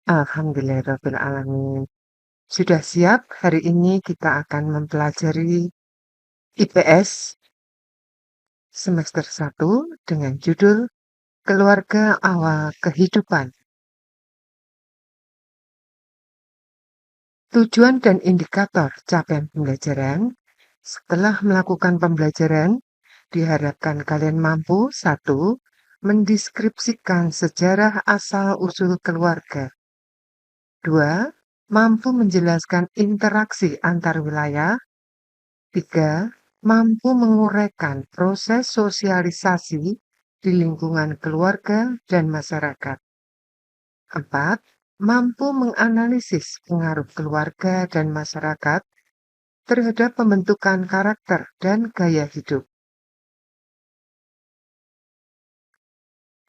Alhamdulillahirrabbilalamin. Sudah siap? Hari ini kita akan mempelajari IPS semester 1 dengan judul Keluarga Awal Kehidupan. Tujuan dan indikator capaian pembelajaran. Setelah melakukan pembelajaran, diharapkan kalian mampu 1. Mendeskripsikan sejarah asal-usul keluarga. 2. Mampu menjelaskan interaksi antar wilayah. 3. Mampu menguraikan proses sosialisasi di lingkungan keluarga dan masyarakat. 4. Mampu menganalisis pengaruh keluarga dan masyarakat terhadap pembentukan karakter dan gaya hidup.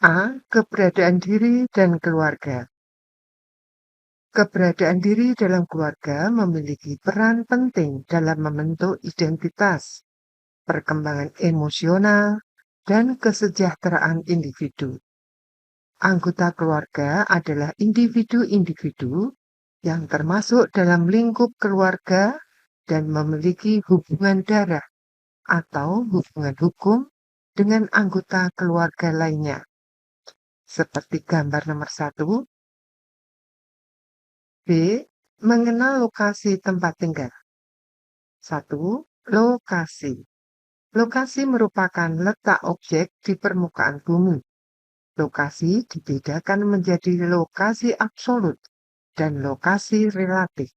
A. Keberadaan diri dan keluarga. Keberadaan diri dalam keluarga memiliki peran penting dalam membentuk identitas, perkembangan emosional, dan kesejahteraan individu. Anggota keluarga adalah individu-individu yang termasuk dalam lingkup keluarga dan memiliki hubungan darah atau hubungan hukum dengan anggota keluarga lainnya. Seperti gambar nomor 1. B. Mengenal lokasi tempat tinggal. 1. Lokasi. Lokasi merupakan letak objek di permukaan bumi. Lokasi dibedakan menjadi lokasi absolut dan lokasi relatif.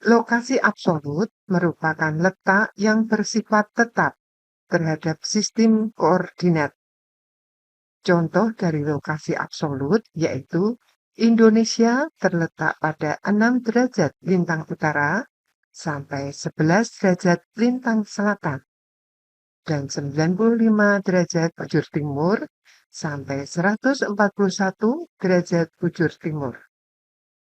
Lokasi absolut merupakan letak yang bersifat tetap terhadap sistem koordinat. Contoh dari lokasi absolut yaitu Indonesia terletak pada 6 derajat lintang utara sampai 11 derajat lintang selatan dan 95 derajat bujur timur sampai 141 derajat bujur timur.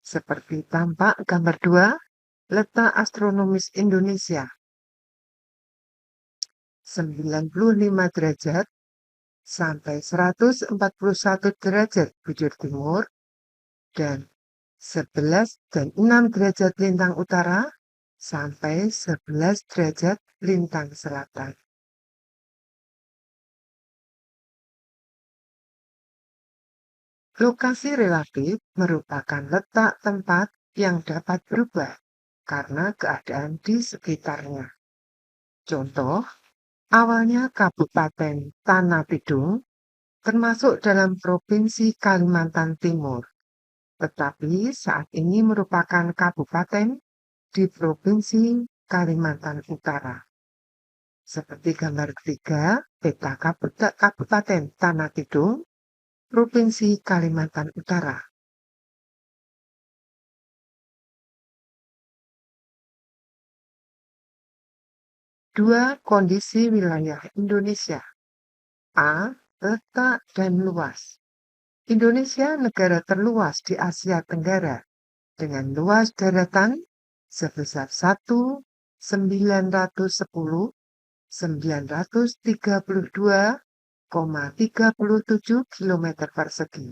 Seperti tampak gambar 2, letak astronomis Indonesia 95 derajat sampai 141 derajat bujur timur dan 11 dan 6 derajat lintang utara sampai 11 derajat lintang selatan. Lokasi relatif merupakan letak tempat yang dapat berubah karena keadaan di sekitarnya. Contoh, awalnya Kabupaten Tanah Tidung termasuk dalam Provinsi Kalimantan Timur, tetapi saat ini merupakan kabupaten di Provinsi Kalimantan Utara. Seperti gambar 3, peta Kabupaten Tanah Tidung, Provinsi Kalimantan Utara. Dua kondisi wilayah Indonesia. A. Letak dan luas. Indonesia negara terluas di Asia Tenggara dengan luas daratan sebesar 1.932,37 km persegi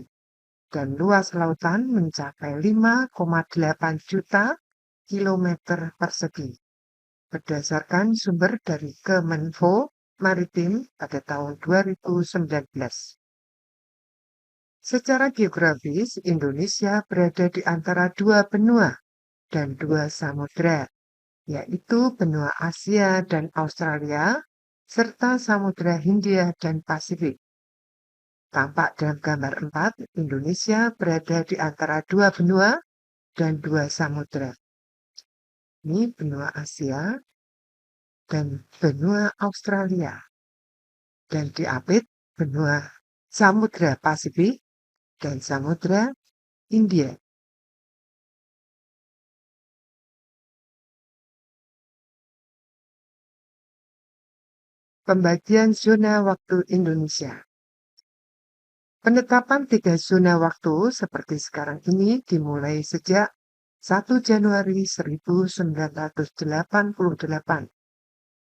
dan luas lautan mencapai 5,8 juta kilometer persegi. Berdasarkan sumber dari Kemenfo Maritim pada tahun 2019. Secara geografis, Indonesia berada di antara 2 benua dan 2 samudra, yaitu benua Asia dan Australia, serta Samudra Hindia dan Pasifik. Tampak dalam gambar 4, Indonesia berada di antara 2 benua dan 2 samudra. Ini benua Asia dan benua Australia. Dan diapit benua Samudra Pasifik dan Samudra Hindia. Pembagian zona waktu Indonesia. Penetapan 3 zona waktu seperti sekarang ini dimulai sejak 1 Januari 1988.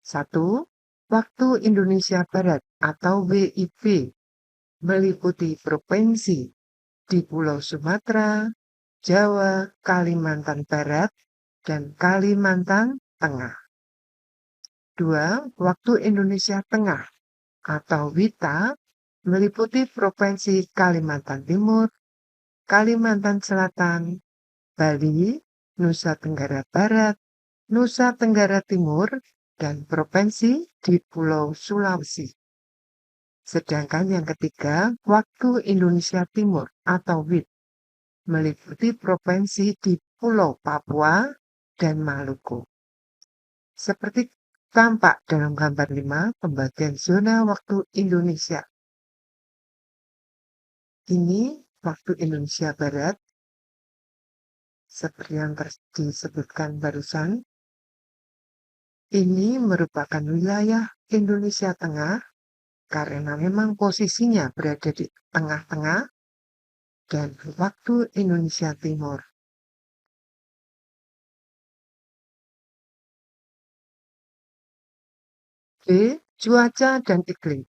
1. Waktu Indonesia Barat atau WIB meliputi provinsi di Pulau Sumatera, Jawa, Kalimantan Barat, dan Kalimantan Tengah. 2. Waktu Indonesia Tengah atau WITA meliputi Provinsi Kalimantan Timur, Kalimantan Selatan, Bali, Nusa Tenggara Barat, Nusa Tenggara Timur, dan provinsi di Pulau Sulawesi. Sedangkan yang ketiga, Waktu Indonesia Timur atau WIT meliputi provinsi di Pulau Papua dan Maluku. Seperti tampak dalam gambar 5, pembagian zona waktu Indonesia. Ini waktu Indonesia Barat, seperti yang disebutkan barusan. Ini merupakan wilayah Indonesia Tengah karena memang posisinya berada di tengah-tengah, dan waktu Indonesia Timur. B. Cuaca dan iklim.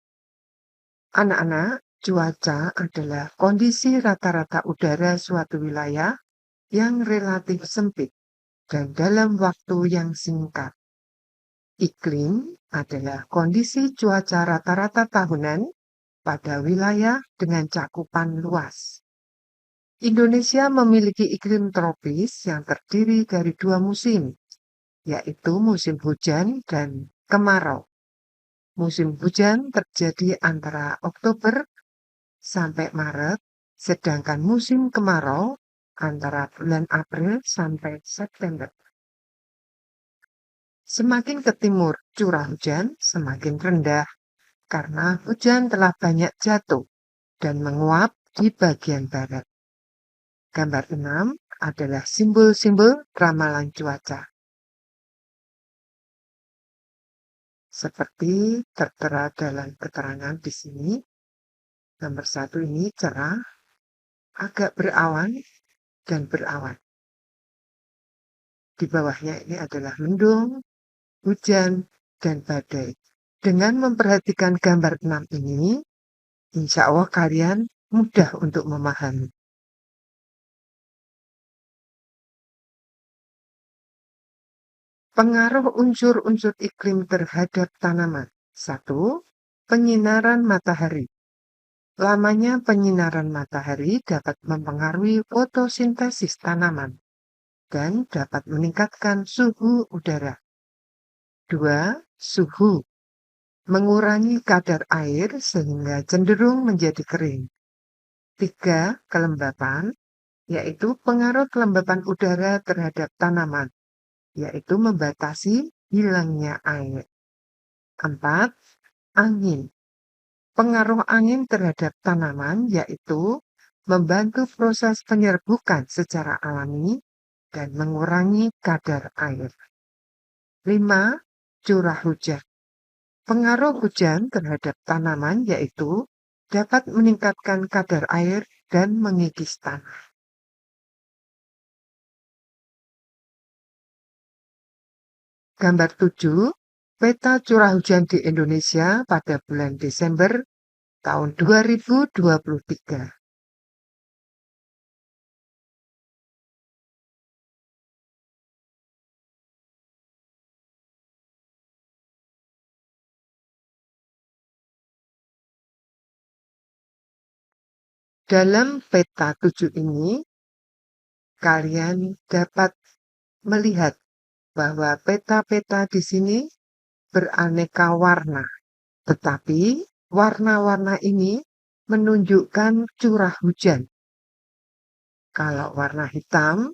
Anak-anak, cuaca adalah kondisi rata-rata udara suatu wilayah yang relatif sempit dan dalam waktu yang singkat. Iklim adalah kondisi cuaca rata-rata tahunan pada wilayah dengan cakupan luas. Indonesia memiliki iklim tropis yang terdiri dari 2 musim, yaitu musim hujan dan kemarau. Musim hujan terjadi antara Oktober sampai Maret, sedangkan musim kemarau antara bulan April sampai September. Semakin ke timur curah hujan semakin rendah karena hujan telah banyak jatuh dan menguap di bagian barat. Gambar 6 adalah simbol-simbol ramalan cuaca. Seperti tertera dalam keterangan di sini, nomor 1 ini cerah, agak berawan, dan berawan. Di bawahnya ini adalah mendung, hujan, dan badai. Dengan memperhatikan gambar 6 ini, insya Allah kalian mudah untuk memahami. Pengaruh unsur-unsur iklim terhadap tanaman. 1. Penyinaran matahari. Lamanya penyinaran matahari dapat mempengaruhi fotosintesis tanaman dan dapat meningkatkan suhu udara. 2. Suhu. Mengurangi kadar air sehingga cenderung menjadi kering. 3. Kelembapan, yaitu pengaruh kelembapan udara terhadap tanaman, yaitu membatasi hilangnya air. 4. Angin. Pengaruh angin terhadap tanaman yaitu membantu proses penyerbukan secara alami dan mengurangi kadar air. 5. Curah hujan. Pengaruh hujan terhadap tanaman yaitu dapat meningkatkan kadar air dan mengikis tanah. Gambar 7, peta curah hujan di Indonesia pada bulan Desember tahun 2023. Dalam peta 7 ini, kalian dapat melihat bahwa peta-peta di sini beraneka warna. Tetapi warna-warna ini menunjukkan curah hujan. Kalau warna hitam,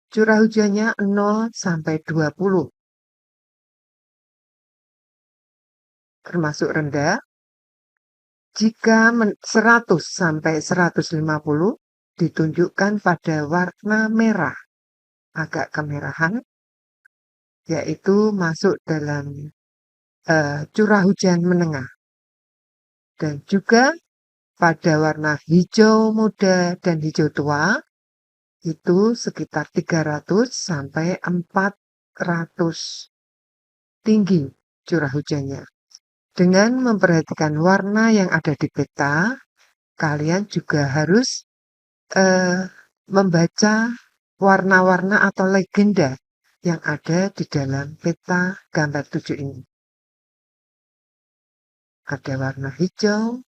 curah hujannya 0 sampai 20, termasuk rendah. Jika 100 sampai 150 ditunjukkan pada warna merah, agak kemerahan, yaitu masuk dalam curah hujan menengah. Dan juga pada warna hijau muda dan hijau tua, itu sekitar 300 sampai 400 tinggi curah hujannya. Dengan memperhatikan warna yang ada di peta, Kalian juga harus membaca warna-warna atau legenda yang ada di dalam peta gambar 7 ini. Ada warna hijau,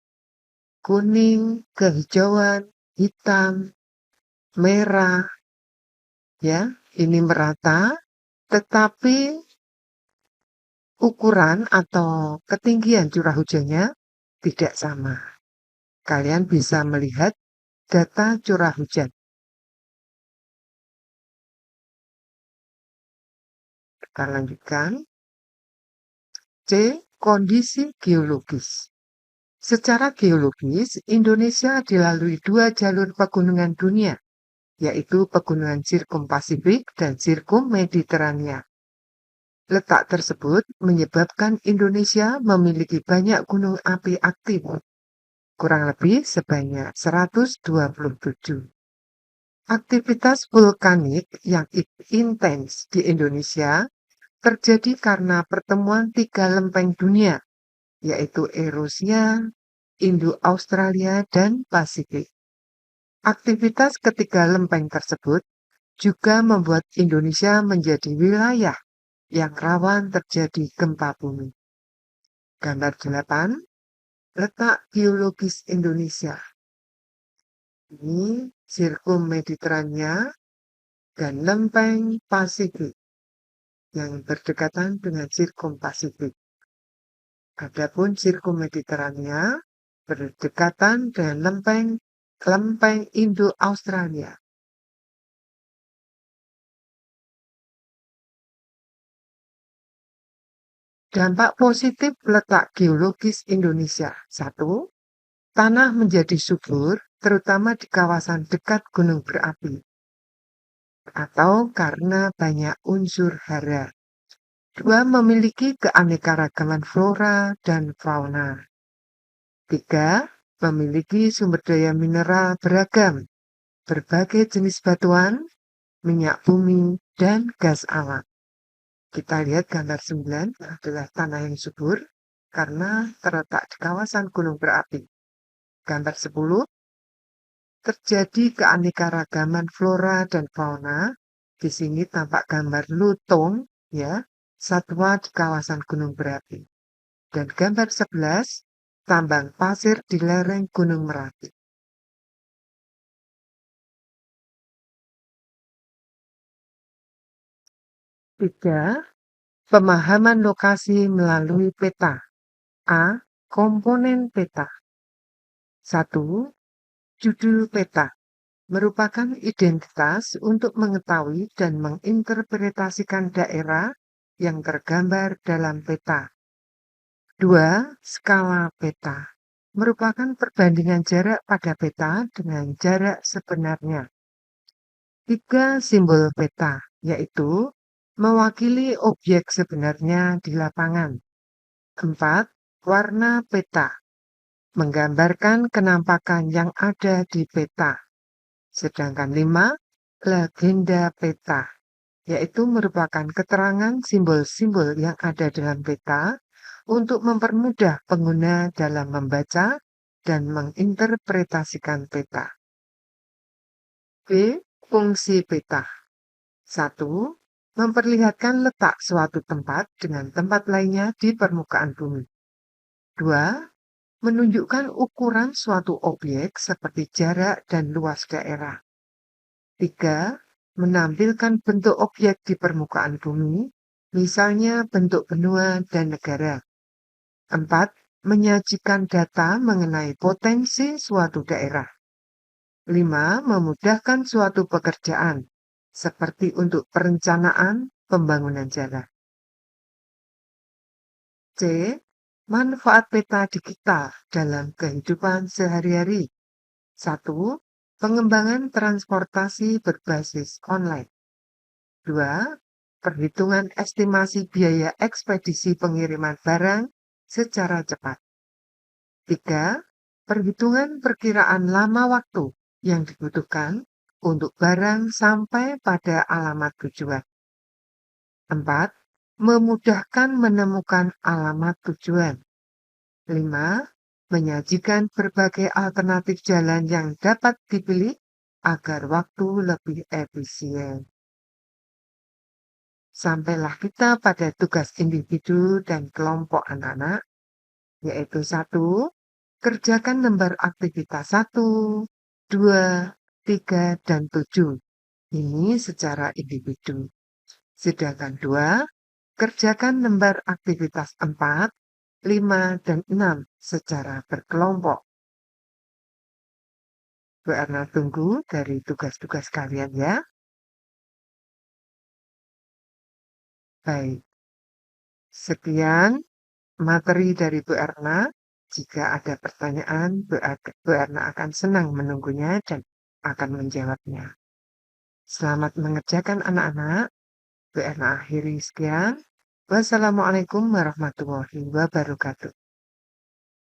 kuning, kehijauan, hitam, merah, ya, ini merata, tetapi ukuran atau ketinggian curah hujannya tidak sama. Kalian bisa melihat data curah hujan. Kita lanjutkan. C. Kondisi geologis. Secara geologis, Indonesia dilalui dua jalur pegunungan dunia, yaitu pegunungan Sirkum Pasifik dan Sirkum Mediterania. Letak tersebut menyebabkan Indonesia memiliki banyak gunung api aktif, kurang lebih sebanyak 127. Aktivitas vulkanik yang intens di Indonesia terjadi karena pertemuan tiga lempeng dunia, yaitu Eurasia, Indo-Australia, dan Pasifik. Aktivitas ketiga lempeng tersebut juga membuat Indonesia menjadi wilayah yang rawan terjadi gempa bumi. Gambar 8, letak geologis Indonesia. Ini Sirkum Mediterania dan lempeng Pasifik yang berdekatan dengan Sirkum Pasifik. Adapun Sirkum Mediterania berdekatan dengan lempeng Indo-Australia. Dampak positif letak geologis Indonesia. 1. Tanah menjadi subur, terutama di kawasan dekat gunung berapi, atau karena banyak unsur hara. 2. Memiliki keanekaragaman flora dan fauna. 3. Memiliki sumber daya mineral beragam, berbagai jenis batuan, minyak bumi, dan gas alam. Kita lihat gambar 9 adalah tanah yang subur karena terletak di kawasan gunung berapi. Gambar 10, terjadi keanekaragaman flora dan fauna. Di sini tampak gambar lutung, ya, satwa di kawasan gunung berapi. Dan gambar 11, tambang pasir di lereng Gunung Merapi. Tiga, pemahaman lokasi melalui peta. A. Komponen peta. 1. Judul peta merupakan identitas untuk mengetahui dan menginterpretasikan daerah yang tergambar dalam peta. 2. Skala peta merupakan perbandingan jarak pada peta dengan jarak sebenarnya. 3. Simbol peta, yaitu mewakili objek sebenarnya di lapangan. 4. Warna peta menggambarkan kenampakan yang ada di peta. Sedangkan 5, legenda peta, yaitu merupakan keterangan simbol-simbol yang ada dalam peta untuk mempermudah pengguna dalam membaca dan menginterpretasikan peta. B. Fungsi peta. 1. Memperlihatkan letak suatu tempat dengan tempat lainnya di permukaan bumi. 2. Menunjukkan ukuran suatu objek seperti jarak dan luas daerah. 3. Menampilkan bentuk objek di permukaan bumi, misalnya bentuk benua dan negara. 4. Menyajikan data mengenai potensi suatu daerah. 5. Memudahkan suatu pekerjaan, seperti untuk perencanaan pembangunan jalan. C. Manfaat peta digital dalam kehidupan sehari-hari. 1. Pengembangan transportasi berbasis online. 2. Perhitungan estimasi biaya ekspedisi pengiriman barang secara cepat. 3. Perhitungan perkiraan lama waktu yang dibutuhkan untuk barang sampai pada alamat tujuan. 4. Memudahkan menemukan alamat tujuan. 5. menyajikan berbagai alternatif jalan yang dapat dipilih agar waktu lebih efisien. Sampailah kita pada tugas individu dan kelompok anak-anak, yaitu satu, kerjakan lembar aktivitas 1, 2, 3, dan 7. Ini secara individu. Sedangkan 2, kerjakan lembar aktivitas 4, 5, dan 6 secara berkelompok. Bu Erna tunggu dari tugas-tugas kalian ya. Baik, sekian materi dari Bu Erna. Jika ada pertanyaan, Bu Erna akan senang menunggunya dan akan menjawabnya. Selamat mengerjakan anak-anak. Bu Erna akhiri sekian. Wassalamualaikum warahmatullahi wabarakatuh.